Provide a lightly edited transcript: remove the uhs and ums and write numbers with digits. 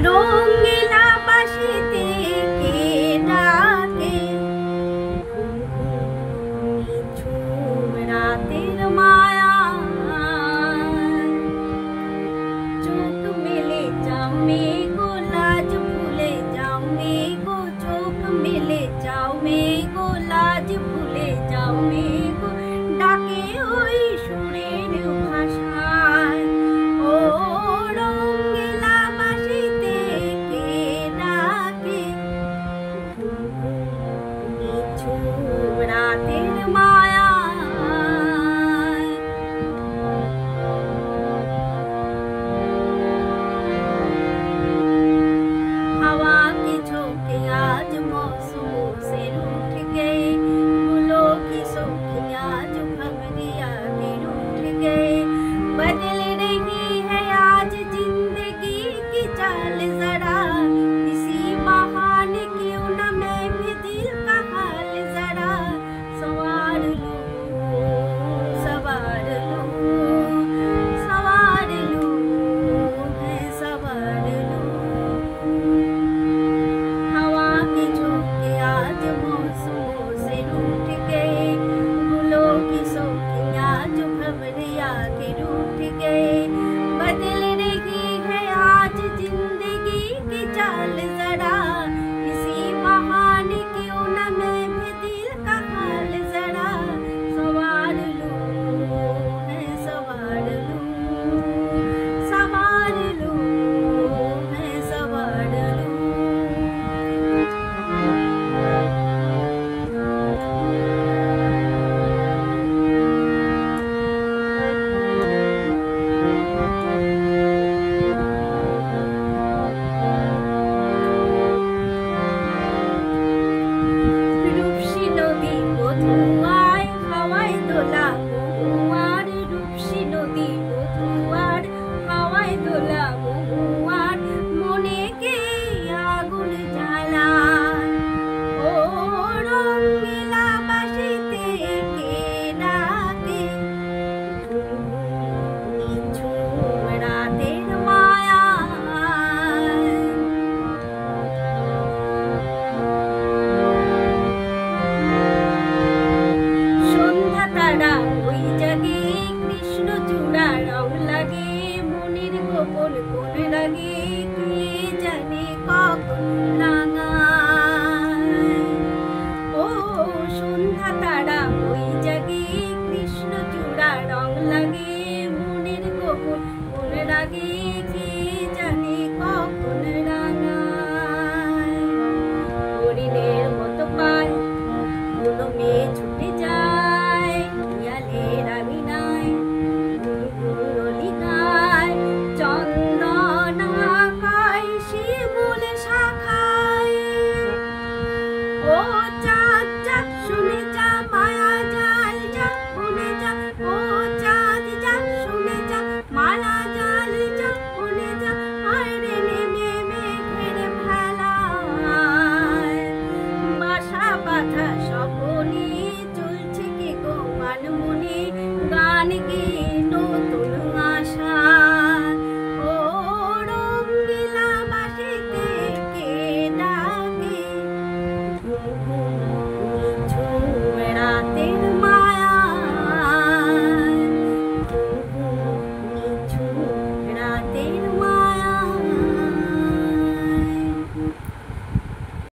রঙিলা বাঁশিতে কে ডাকে নিঝুম রাতের মায়া। চোখ মেলে যাও মেঘো লাজ ভুলে যাও মেঘো, চোখ মেলে যাও মেঘো লাজ ভুলে যাও মেঘো, ডাকে ওই সুরের ভাষায়। ও রঙিলা বাঁশিতে কে ডাকে নিঝুম রাতের মায়া। हवा के झोंके आज मौसमों से रूठ गए, फूलों की शोखियाँ जो भंवरिया के रूठ गए। बदल रही है आज जिंदगी की चाल